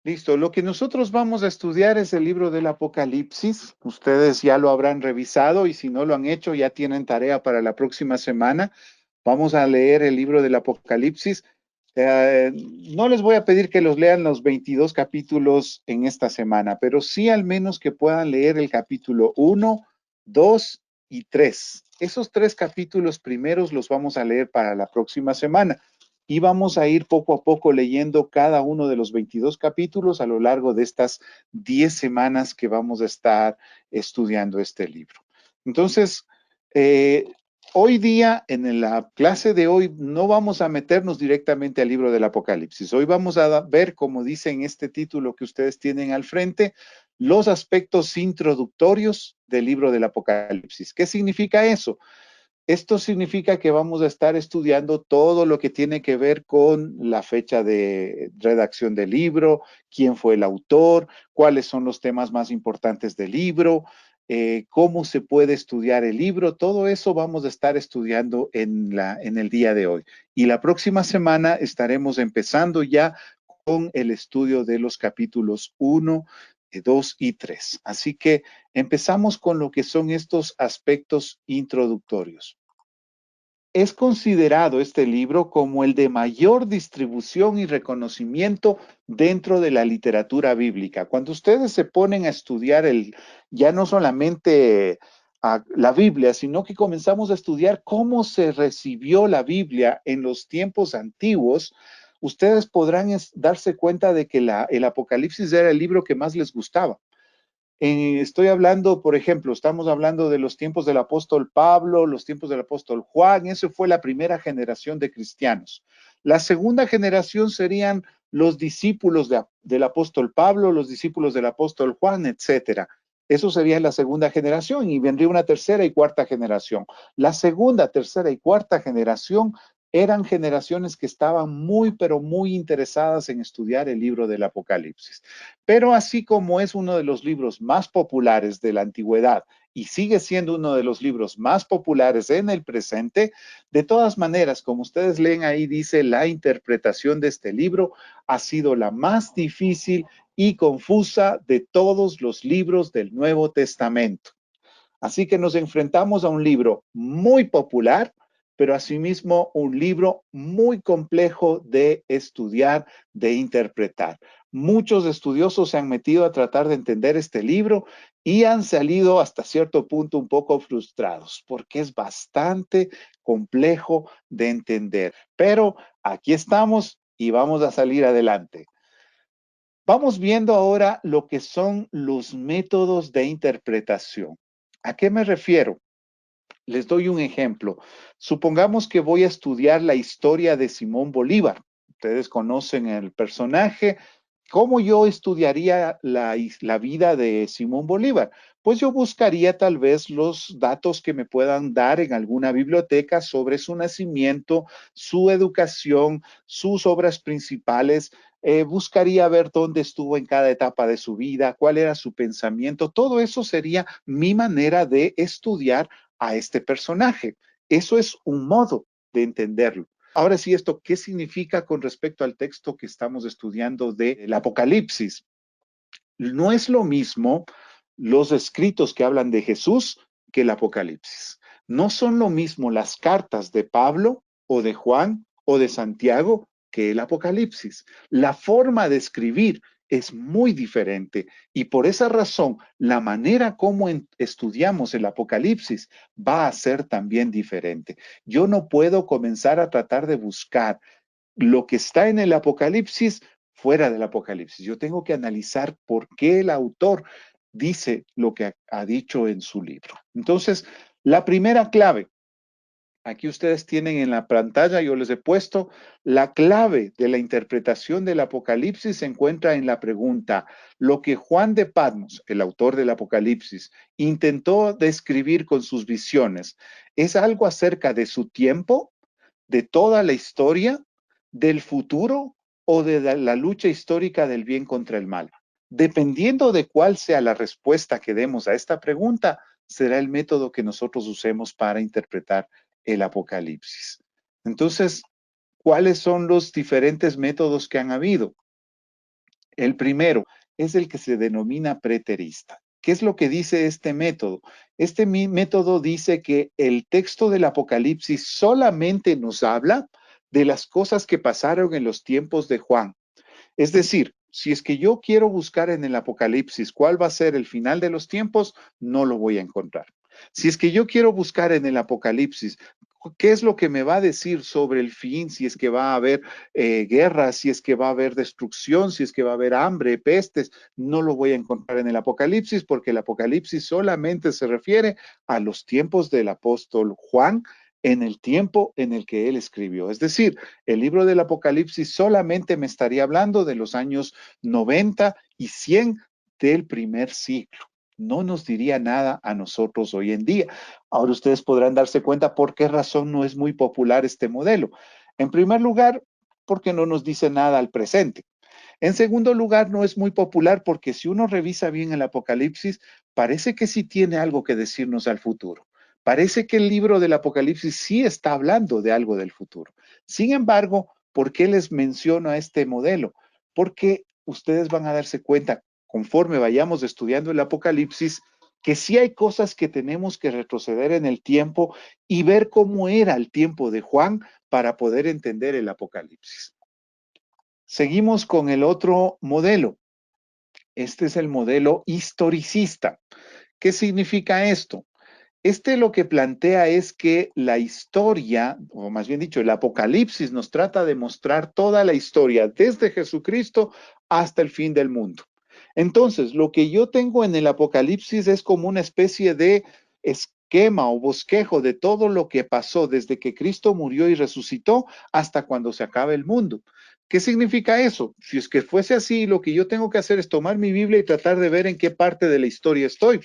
Listo, lo que nosotros vamos a estudiar es el libro del Apocalipsis. Ustedes ya lo habrán revisado y si no lo han hecho, ya tienen tarea para la próxima semana. Vamos a leer el libro del Apocalipsis. Eh, no les voy a pedir que los lean los 22 capítulos en esta semana, pero sí al menos que puedan leer el capítulo 1, 2 y 3. Esos tres capítulos primeros los vamos a leer para la próxima semana y vamos a ir poco a poco leyendo cada uno de los 22 capítulos a lo largo de estas 10 semanas que vamos a estar estudiando este libro. Entonces, eh, hoy día, en la clase de hoy, no vamos a meternos directamente al libro del Apocalipsis. Hoy vamos a ver, como dice en este título que ustedes tienen al frente, los aspectos introductorios del libro del Apocalipsis. ¿Qué significa eso? Esto significa que vamos a estar estudiando todo lo que tiene que ver con la fecha de redacción del libro, quién fue el autor, cuáles son los temas más importantes del libro, cómo se puede estudiar el libro. Todo eso vamos a estar estudiando en el día de hoy. Y la próxima semana estaremos empezando ya con el estudio de los capítulos 1, 2 y 3. Así que empezamos con lo que son estos aspectos introductorios. Es considerado este libro como el de mayor distribución y reconocimiento dentro de la literatura bíblica. Cuando ustedes se ponen a estudiar ya no solamente la Biblia, sino que comenzamos a estudiar cómo se recibió la Biblia en los tiempos antiguos, ustedes podrán darse cuenta de que el Apocalipsis era el libro que más les gustaba. Estoy hablando, por ejemplo, estamos hablando de los tiempos del apóstol Pablo, los tiempos del apóstol Juan, eso fue la primera generación de cristianos. La segunda generación serían los discípulos del apóstol Pablo, los discípulos del apóstol Juan, etcétera. Eso sería la segunda generación y vendría una tercera y cuarta generación. La segunda, tercera y cuarta generación eran generaciones que estaban muy, pero muy interesadas en estudiar el libro del Apocalipsis. Pero así como es uno de los libros más populares de la antigüedad y sigue siendo uno de los libros más populares en el presente, de todas maneras, como ustedes leen ahí, dice, la interpretación de este libro ha sido la más difícil y confusa de todos los libros del Nuevo Testamento. Así que nos enfrentamos a un libro muy popular, pero asimismo un libro muy complejo de estudiar, de interpretar. Muchos estudiosos se han metido a tratar de entender este libro y han salido hasta cierto punto un poco frustrados porque es bastante complejo de entender. Pero aquí estamos y vamos a salir adelante. Vamos viendo ahora lo que son los métodos de interpretación. ¿A qué me refiero? Les doy un ejemplo. Supongamos que voy a estudiar la historia de Simón Bolívar. Ustedes conocen el personaje. ¿Cómo yo estudiaría la vida de Simón Bolívar? Pues yo buscaría tal vez los datos que me puedan dar en alguna biblioteca sobre su nacimiento, su educación, sus obras principales. Buscaría ver dónde estuvo en cada etapa de su vida, cuál era su pensamiento. Todo eso sería mi manera de estudiar a este personaje. Eso es un modo de entenderlo. Ahora sí, esto, ¿qué significa con respecto al texto que estamos estudiando del Apocalipsis? No es lo mismo los escritos que hablan de Jesús que el Apocalipsis. No son lo mismo las cartas de Pablo o de Juan o de Santiago que el Apocalipsis. La forma de escribir es muy diferente y por esa razón la manera como estudiamos el Apocalipsis va a ser también diferente. Yo no puedo comenzar a tratar de buscar lo que está en el Apocalipsis fuera del Apocalipsis. Yo tengo que analizar por qué el autor dice lo que ha dicho en su libro. Entonces, la primera clave, aquí ustedes tienen en la pantalla, yo les he puesto, la clave de la interpretación del Apocalipsis se encuentra en la pregunta, lo que Juan de Patmos, el autor del Apocalipsis, intentó describir con sus visiones, ¿es algo acerca de su tiempo, de toda la historia, del futuro o de la lucha histórica del bien contra el mal? Dependiendo de cuál sea la respuesta que demos a esta pregunta, será el método que nosotros usemos para interpretar el Apocalipsis. Entonces, ¿cuáles son los diferentes métodos que han habido? El primero es el que se denomina preterista. ¿Qué es lo que dice este método? Este método dice que el texto del Apocalipsis solamente nos habla de las cosas que pasaron en los tiempos de Juan. Es decir, si es que yo quiero buscar en el Apocalipsis cuál va a ser el final de los tiempos, no lo voy a encontrar. Si es que yo quiero buscar en el Apocalipsis qué es lo que me va a decir sobre el fin, si es que va a haber guerras, si es que va a haber destrucción, si es que va a haber hambre, pestes, no lo voy a encontrar en el Apocalipsis porque el Apocalipsis solamente se refiere a los tiempos del apóstol Juan en el tiempo en el que él escribió. Es decir, el libro del Apocalipsis solamente me estaría hablando de los años 90 y 100 del primer siglo. No nos diría nada a nosotros hoy en día. Ahora ustedes podrán darse cuenta por qué razón no es muy popular este modelo. En primer lugar, porque no nos dice nada al presente. En segundo lugar, no es muy popular porque si uno revisa bien el Apocalipsis, parece que sí tiene algo que decirnos al futuro. Parece que el libro del Apocalipsis sí está hablando de algo del futuro. Sin embargo, ¿por qué les menciono a este modelo? Porque ustedes van a darse cuenta, conforme vayamos estudiando el Apocalipsis, que sí hay cosas que tenemos que retroceder en el tiempo y ver cómo era el tiempo de Juan para poder entender el Apocalipsis. Seguimos con el otro modelo. Este es el modelo historicista. ¿Qué significa esto? Este lo que plantea es que la historia, o más bien dicho, el Apocalipsis nos trata de mostrar toda la historia desde Jesucristo hasta el fin del mundo. Entonces, lo que yo tengo en el Apocalipsis es como una especie de esquema o bosquejo de todo lo que pasó desde que Cristo murió y resucitó hasta cuando se acabe el mundo. ¿Qué significa eso? Si es que fuese así, lo que yo tengo que hacer es tomar mi Biblia y tratar de ver en qué parte de la historia estoy.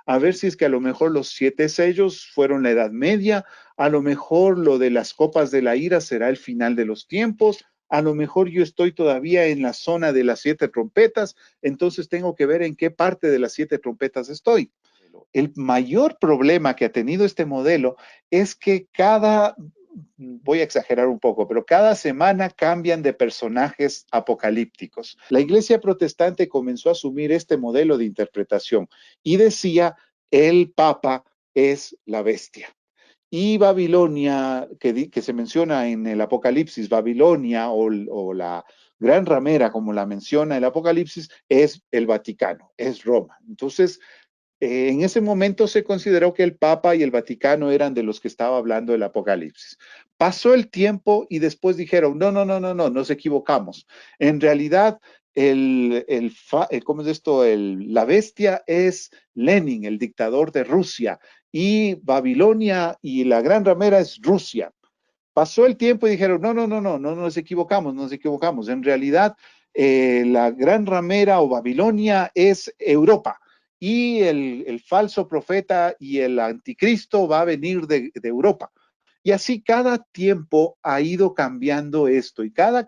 A ver si es que a lo mejor los 7 sellos fueron la Edad Media, a lo mejor lo de las copas de la ira será el final de los tiempos, a lo mejor yo estoy todavía en la zona de las 7 trompetas, entonces tengo que ver en qué parte de las 7 trompetas estoy. El mayor problema que ha tenido este modelo es que voy a exagerar un poco, pero cada semana cambian de personajes apocalípticos. La iglesia protestante comenzó a asumir este modelo de interpretación y decía, el Papa es la bestia. Y Babilonia, que se menciona en el Apocalipsis, Babilonia o la gran ramera, como la menciona el Apocalipsis, es el Vaticano, es Roma. Entonces, en ese momento se consideró que el Papa y el Vaticano eran de los que estaba hablando el Apocalipsis. Pasó el tiempo y después dijeron, no, no, no, no, no, nos equivocamos. En realidad, ¿cómo es esto? La bestia es Lenin, el dictador de Rusia, y Babilonia y la gran ramera es Rusia. Pasó el tiempo y dijeron, no, no, no, no, no nos equivocamos, nos equivocamos. En realidad, la gran ramera o Babilonia es Europa y el falso profeta y el anticristo va a venir de Europa. Y así cada tiempo ha ido cambiando esto y cada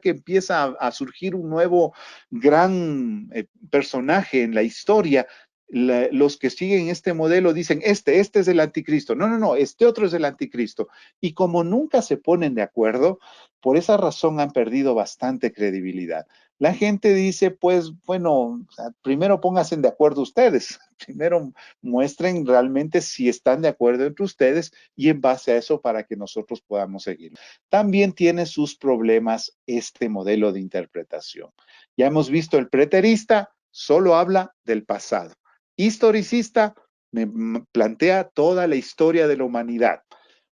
que empieza a surgir un nuevo gran personaje en la historia, los que siguen este modelo dicen, este es el anticristo. No, no, no, este otro es el anticristo. Y como nunca se ponen de acuerdo, por esa razón han perdido bastante credibilidad. La gente dice, pues, bueno, o sea, primero pónganse de acuerdo ustedes, primero muestren realmente si están de acuerdo entre ustedes y en base a eso para que nosotros podamos seguir. También tiene sus problemas este modelo de interpretación. Ya hemos visto el preterista, solo habla del pasado. Historicista me plantea toda la historia de la humanidad.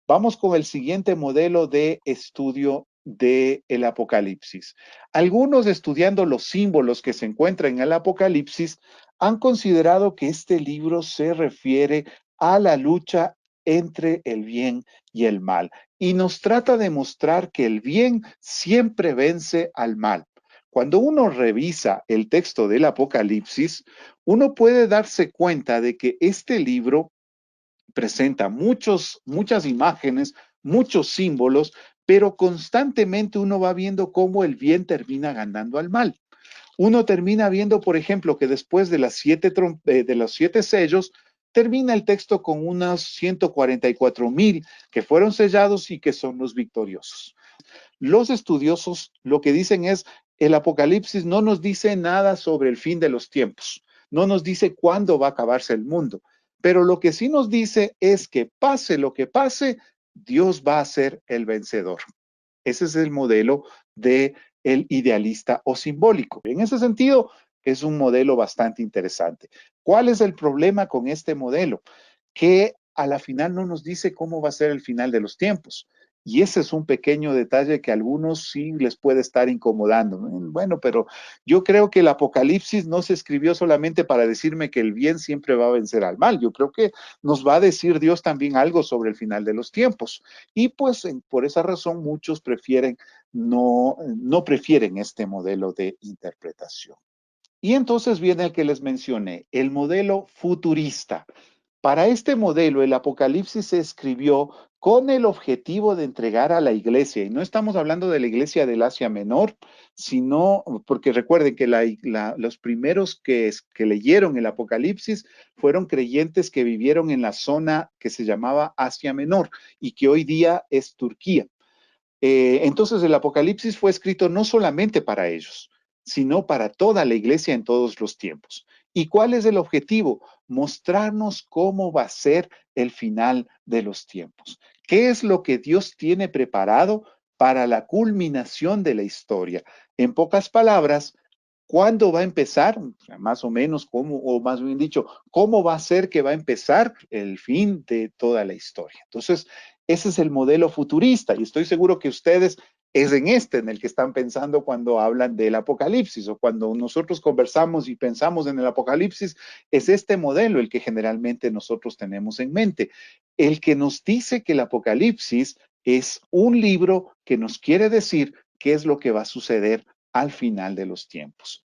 Vamos con el siguiente modelo de estudio del Apocalipsis. Algunos estudiando los símbolos que se encuentran en el Apocalipsis han considerado que este libro se refiere a la lucha entre el bien y el mal y nos trata de mostrar que el bien siempre vence al mal. Cuando uno revisa el texto del Apocalipsis, uno puede darse cuenta de que este libro presenta muchas imágenes, muchos símbolos, pero constantemente uno va viendo cómo el bien termina ganando al mal. Uno termina viendo, por ejemplo, que después de de los 7 sellos, termina el texto con unos 144,000 que fueron sellados y que son los victoriosos. Los estudiosos lo que dicen es, el Apocalipsis no nos dice nada sobre el fin de los tiempos, no nos dice cuándo va a acabarse el mundo, pero lo que sí nos dice es que pase lo que pase, Dios va a ser el vencedor. Ese es el modelo de el idealista o simbólico. En ese sentido, es un modelo bastante interesante. ¿Cuál es el problema con este modelo? Que a la final no nos dice cómo va a ser el final de los tiempos. Y ese es un pequeño detalle que a algunos sí les puede estar incomodando. Bueno, pero yo creo que el Apocalipsis no se escribió solamente para decirme que el bien siempre va a vencer al mal. Yo creo que nos va a decir Dios también algo sobre el final de los tiempos. Y pues por esa razón muchos prefieren no prefieren este modelo de interpretación. Y entonces viene el que les mencioné, el modelo futurista. Para este modelo, el Apocalipsis se escribió con el objetivo de entregar a la iglesia, y no estamos hablando de la iglesia del Asia Menor, sino, porque recuerden que los primeros que leyeron el Apocalipsis fueron creyentes que vivieron en la zona que se llamaba Asia Menor y que hoy día es Turquía. Entonces el Apocalipsis fue escrito no solamente para ellos, sino para toda la iglesia en todos los tiempos. ¿Y cuál es el objetivo? Mostrarnos cómo va a ser el final de los tiempos. ¿Qué es lo que Dios tiene preparado para la culminación de la historia? En pocas palabras, ¿cuándo va a empezar? Más o menos, cómo, o más bien dicho, ¿cómo va a ser que va a empezar el fin de toda la historia? Entonces, ese es el modelo futurista y estoy seguro que ustedes es en este en el que están pensando cuando hablan del apocalipsis o cuando nosotros conversamos y pensamos en el apocalipsis, es este modelo el que generalmente nosotros tenemos en mente. El que nos dice que el apocalipsis es un libro que nos quiere decir qué es lo que va a suceder al final de los tiempos.